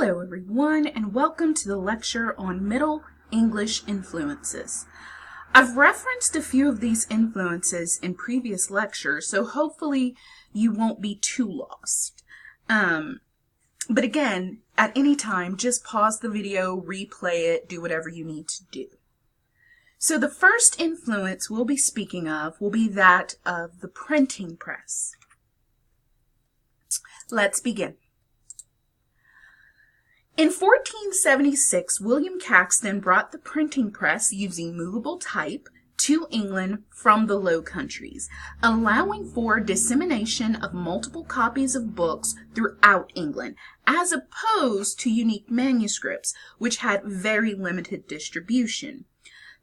Hello everyone, and welcome to the lecture on Middle English influences. I've referenced a few of these influences in previous lectures, so hopefully you won't be too lost. But again, at any time, just pause the video, replay it, do whatever you need to do. So the first influence we'll be speaking of will be that of the printing press. Let's begin. In 1476, William Caxton brought the printing press using movable type to England from the Low Countries, allowing for dissemination of multiple copies of books throughout England, as opposed to unique manuscripts, which had very limited distribution.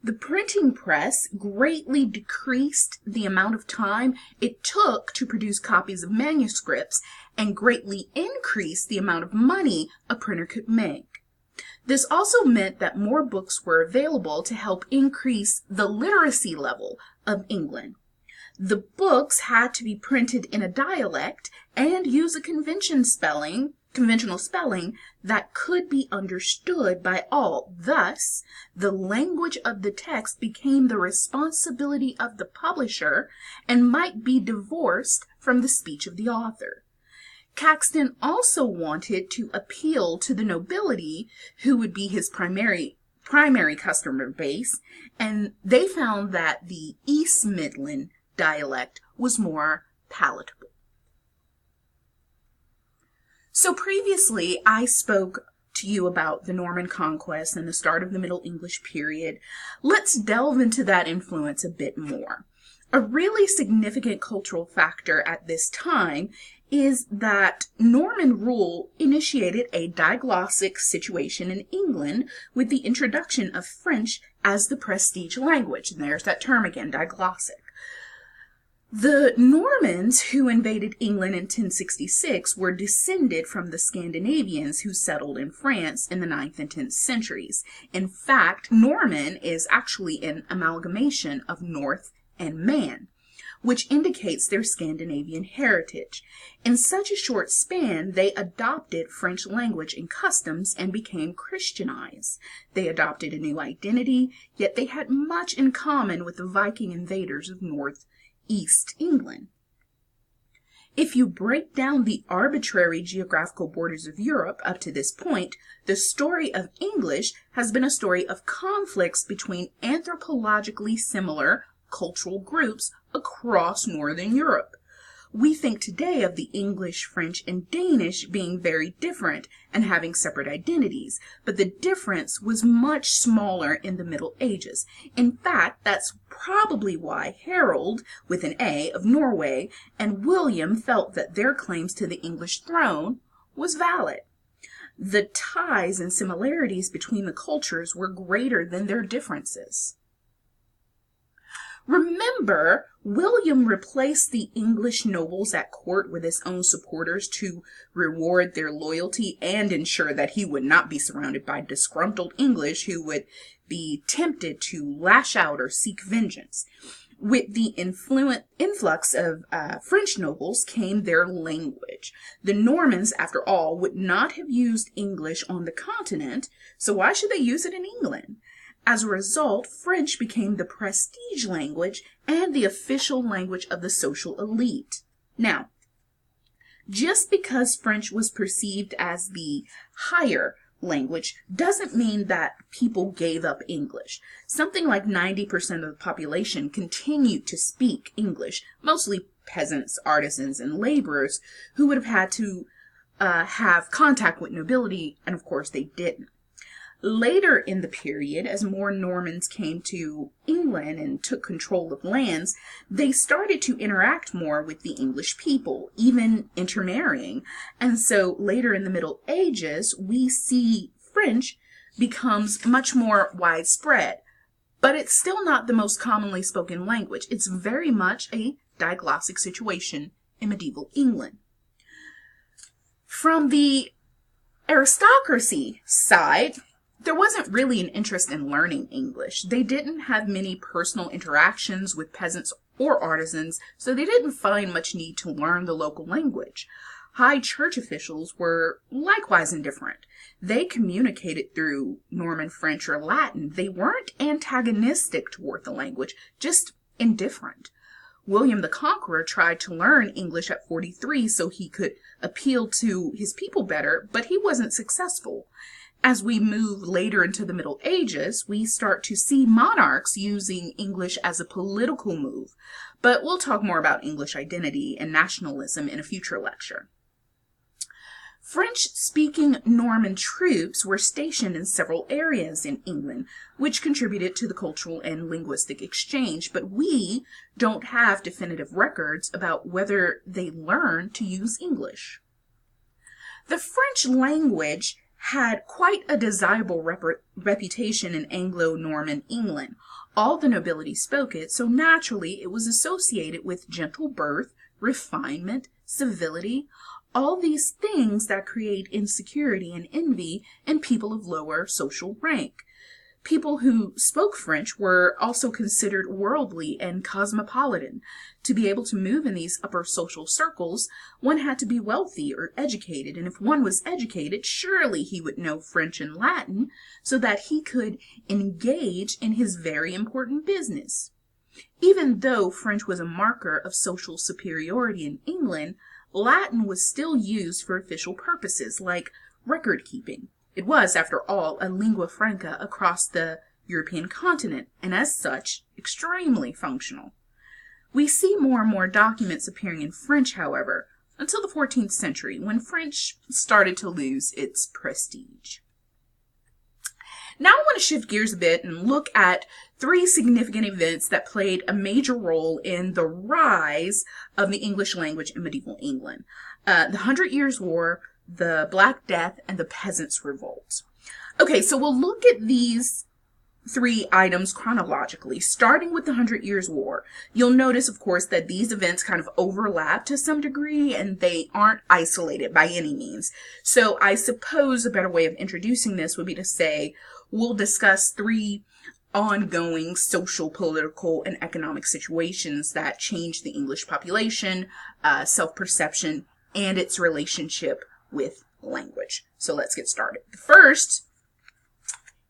The printing press greatly decreased the amount of time it took to produce copies of manuscripts and greatly increased the amount of money a printer could make. This also meant that more books were available to help increase the literacy level of England. The books had to be printed in a dialect and use a conventional spelling that could be understood by all. Thus, the language of the text became the responsibility of the publisher and might be divorced from the speech of the author. Caxton also wanted to appeal to the nobility, who would be his primary customer base, and they found that the East Midland dialect was more palatable. So previously, I spoke to you about the Norman Conquest and the start of the Middle English period. Let's delve into that influence a bit more. A really significant cultural factor at this time is that Norman rule initiated a diglossic situation in England with the introduction of French as the prestige language. And there's that term again, diglossic. The Normans who invaded England in 1066 were descended from the Scandinavians who settled in France in the 9th and 10th centuries. In fact, Norman is actually an amalgamation of North and Man, which indicates their Scandinavian heritage. In such a short span, they adopted French language and customs and became Christianized. They adopted a new identity, yet they had much in common with the Viking invaders of Northeast England. If you break down the arbitrary geographical borders of Europe up to this point, the story of English has been a story of conflicts between anthropologically similar cultural groups across Northern Europe. We think today of the English, French, and Danish being very different and having separate identities, but the difference was much smaller in the Middle Ages. In fact, that's probably why Harold, with an A, of Norway, and William felt that their claims to the English throne was valid. The ties and similarities between the cultures were greater than their differences. Remember, William replaced the English nobles at court with his own supporters to reward their loyalty and ensure that he would not be surrounded by disgruntled English who would be tempted to lash out or seek vengeance. With the influx of French nobles came their language. The Normans, after all, would not have used English on the continent, so why should they use it in England? As a result, French became the prestige language and the official language of the social elite. Now, just because French was perceived as the higher language doesn't mean that people gave up English. Something like 90% of the population continued to speak English, mostly peasants, artisans, and laborers who would have had to have contact with nobility, and of course they didn't. Later in the period, as more Normans came to England and took control of lands, they started to interact more with the English people, even intermarrying. And so later in the Middle Ages, we see French becomes much more widespread. But it's still not the most commonly spoken language. It's very much a diglossic situation in medieval England. From the aristocracy side, there wasn't really an interest in learning English. They didn't have many personal interactions with peasants or artisans, so they didn't find much need to learn the local language. High church officials were likewise indifferent. They communicated through Norman French or Latin. They weren't antagonistic toward the language, just indifferent. William the Conqueror tried to learn English at 43 so he could appeal to his people better, but he wasn't successful. As we move later into the Middle Ages, we start to see monarchs using English as a political move. But we'll talk more about English identity and nationalism in a future lecture. French-speaking Norman troops were stationed in several areas in England, which contributed to the cultural and linguistic exchange, but we don't have definitive records about whether they learned to use English. The French language had quite a desirable reputation in Anglo-Norman England. All the nobility spoke it, so naturally it was associated with gentle birth, refinement, civility, all these things that create insecurity and envy in people of lower social rank. People who spoke French were also considered worldly and cosmopolitan. To be able to move in these upper social circles, one had to be wealthy or educated, and if one was educated, surely he would know French and Latin so that he could engage in his very important business. Even though French was a marker of social superiority in England, Latin was still used for official purposes like record keeping. It was, after all, a lingua franca across the European continent, and as such, extremely functional. We see more and more documents appearing in French, however, until the 14th century, when French started to lose its prestige. Now I want to shift gears a bit and look at 3 significant events that played a major role in the rise of the English language in medieval England. The 100 Years' War, the Black Death, and the Peasants' Revolt. Okay, so we'll look at these 3 items chronologically, starting with the 100 Years' War. You'll notice, of course, that these events kind of overlap to some degree, and they aren't isolated by any means. So I suppose a better way of introducing this would be to say, we'll discuss 3 ongoing social, political, and economic situations that changed the English population, self-perception, and its relationship with language. So let's get started. The first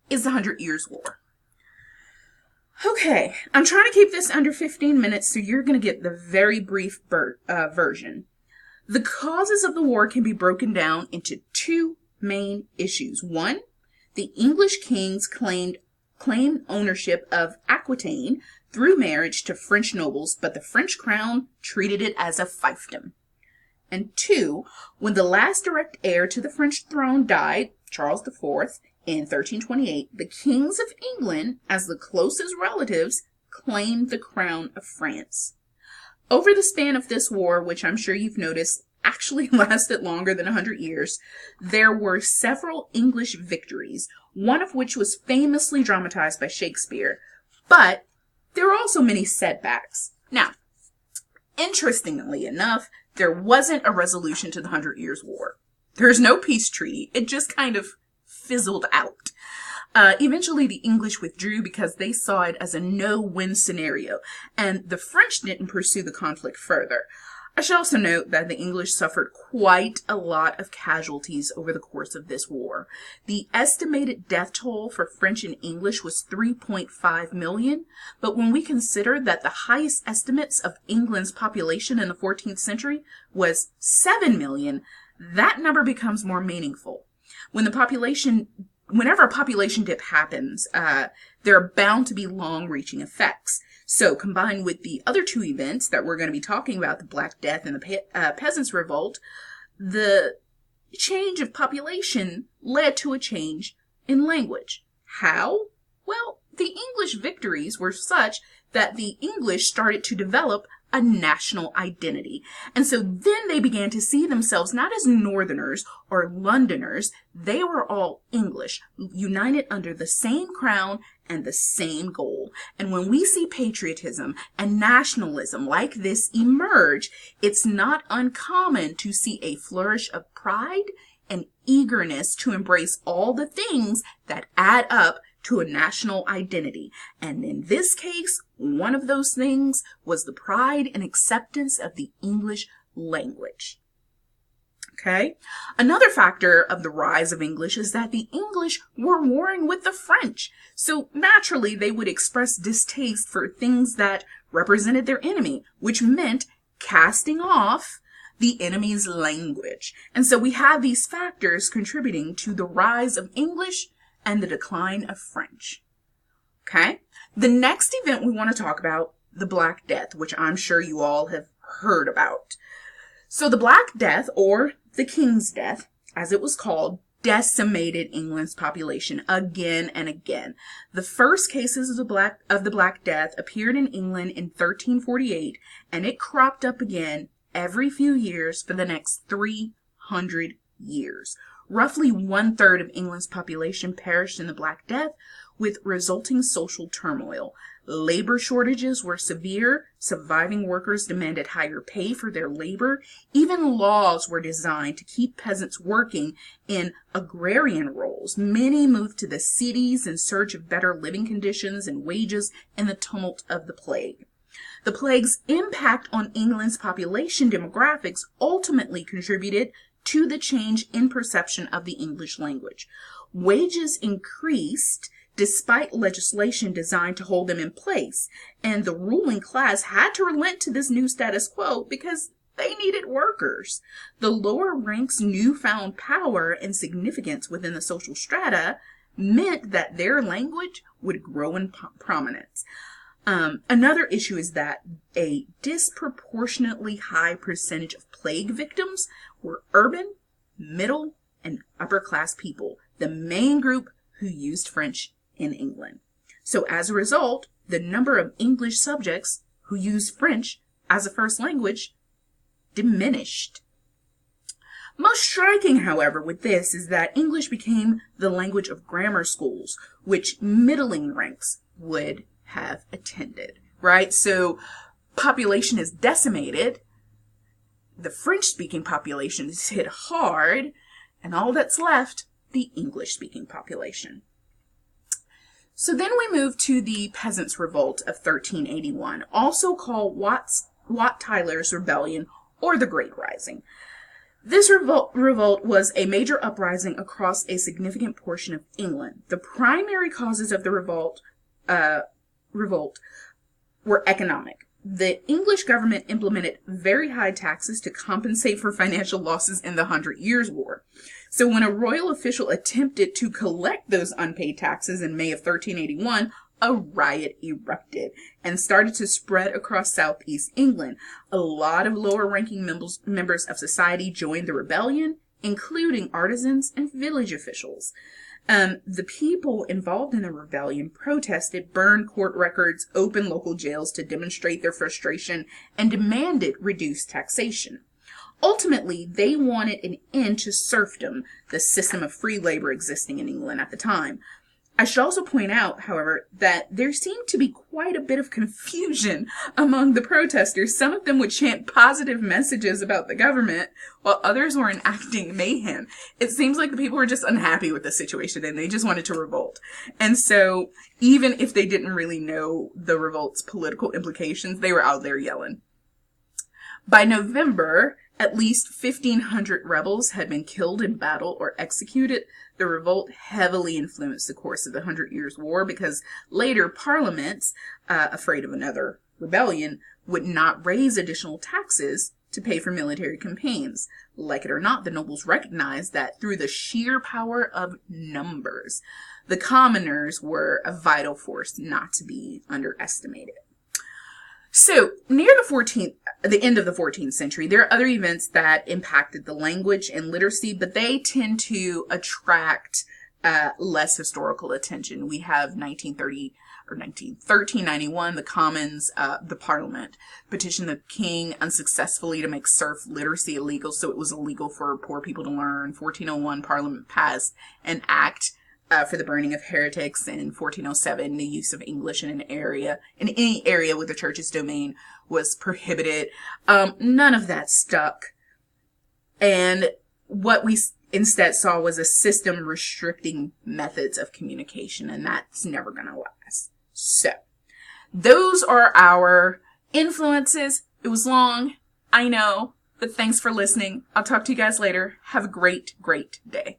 is the 100 Years' War. Okay, I'm trying to keep this under 15 minutes, so you're going to get the very brief version. The causes of the war can be broken down into 2 main issues. 1, the English kings claimed ownership of Aquitaine through marriage to French nobles, but the French crown treated it as a fiefdom. And 2, when the last direct heir to the French throne died, Charles IV, in 1328, the kings of England, as the closest relatives, claimed the crown of France. Over the span of this war, which I'm sure you've noticed actually lasted longer than 100 years, there were several English victories, one of which was famously dramatized by Shakespeare, but there were also many setbacks. Now, interestingly enough, there wasn't a resolution to the 100 Years' War. There's no peace treaty. It just kind of fizzled out. Eventually, the English withdrew because they saw it as a no-win scenario, and the French didn't pursue the conflict further. I should also note that the English suffered quite a lot of casualties over the course of this war. The estimated death toll for French and English was 3.5 million, but when we consider that the highest estimates of England's population in the 14th century was 7 million, that number becomes more meaningful. Whenever a population dip happens, there are bound to be long-reaching effects. So combined with the other 2 events that we're going to be talking about, the Black Death and the Peasants' Revolt, the change of population led to a change in language. How? Well, the English victories were such that the English started to develop a national identity. And so then they began to see themselves not as Northerners or Londoners. They were all English, united under the same crown and the same goal. And when we see patriotism and nationalism like this emerge, it's not uncommon to see a flourish of pride and eagerness to embrace all the things that add up to a national identity. And in this case, one of those things was the pride and acceptance of the English language. Okay. Another factor of the rise of English is that the English were warring with the French. So naturally, they would express distaste for things that represented their enemy, which meant casting off the enemy's language. And so we have these factors contributing to the rise of English and the decline of French. Okay. The next event we want to talk about, the Black Death, which I'm sure you all have heard about. So the Black Death, or the King's Death, as it was called, decimated England's population again and again. The first cases of the Black Death appeared in England in 1348, and it cropped up again every few years for the next 300 years. Roughly 1/3 of England's population perished in the Black Death, with resulting social turmoil. Labor shortages were severe. Surviving workers demanded higher pay for their labor. Even laws were designed to keep peasants working in agrarian roles. Many moved to the cities in search of better living conditions and wages in the tumult of the plague. The plague's impact on England's population demographics ultimately contributed to the change in perception of the English language. Wages increased despite legislation designed to hold them in place, and the ruling class had to relent to this new status quo because they needed workers. The lower ranks' newfound power and significance within the social strata meant that their language would grow in prominence. Another issue is that a disproportionately high percentage of plague victims were urban, middle, and upper class people, the main group who used French in England. So as a result, the number of English subjects who used French as a first language diminished. Most striking, however, with this is that English became the language of grammar schools, which middling ranks would have attended, right? So population is decimated, the French-speaking population is hit hard, and all that's left, the English-speaking population. So then we move to the Peasants' Revolt of 1381, also called Wat Tyler's Rebellion or the Great Rising. This revolt was a major uprising across a significant portion of England. The primary causes of the revolt were economic. The English government implemented very high taxes to compensate for financial losses in the 100 Years' War. So when a royal official attempted to collect those unpaid taxes in May of 1381, a riot erupted and started to spread across southeast England. A lot of lower-ranking members of society joined the rebellion, including artisans and village officials. The people involved in the rebellion protested, burned court records, opened local jails to demonstrate their frustration, and demanded reduced taxation. Ultimately, they wanted an end to serfdom, the system of free labor existing in England at the time. I should also point out, however, that there seemed to be quite a bit of confusion among the protesters. Some of them would chant positive messages about the government, while others were enacting mayhem. It seems like the people were just unhappy with the situation and they just wanted to revolt. And so, even if they didn't really know the revolt's political implications, they were out there yelling. By November, at least 1,500 rebels had been killed in battle or executed. The revolt heavily influenced the course of the 100 Years' War because later parliaments, afraid of another rebellion, would not raise additional taxes to pay for military campaigns. Like it or not, the nobles recognized that through the sheer power of numbers, the commoners were a vital force not to be underestimated. So, near the end of the 14th century, there are other events that impacted the language and literacy, but they tend to attract less historical attention. We have 1391, the Commons, the Parliament petitioned the king unsuccessfully to make serf literacy illegal, so it was illegal for poor people to learn. 1401, Parliament passed an act for the burning of heretics. In 1407, the use of English in any area with the church's domain was prohibited. None of that stuck. And what we instead saw was a system restricting methods of communication, and that's never going to last. So, those are our influences. It was long, I know, But thanks for listening. I'll talk to you guys later. Have a great, great day.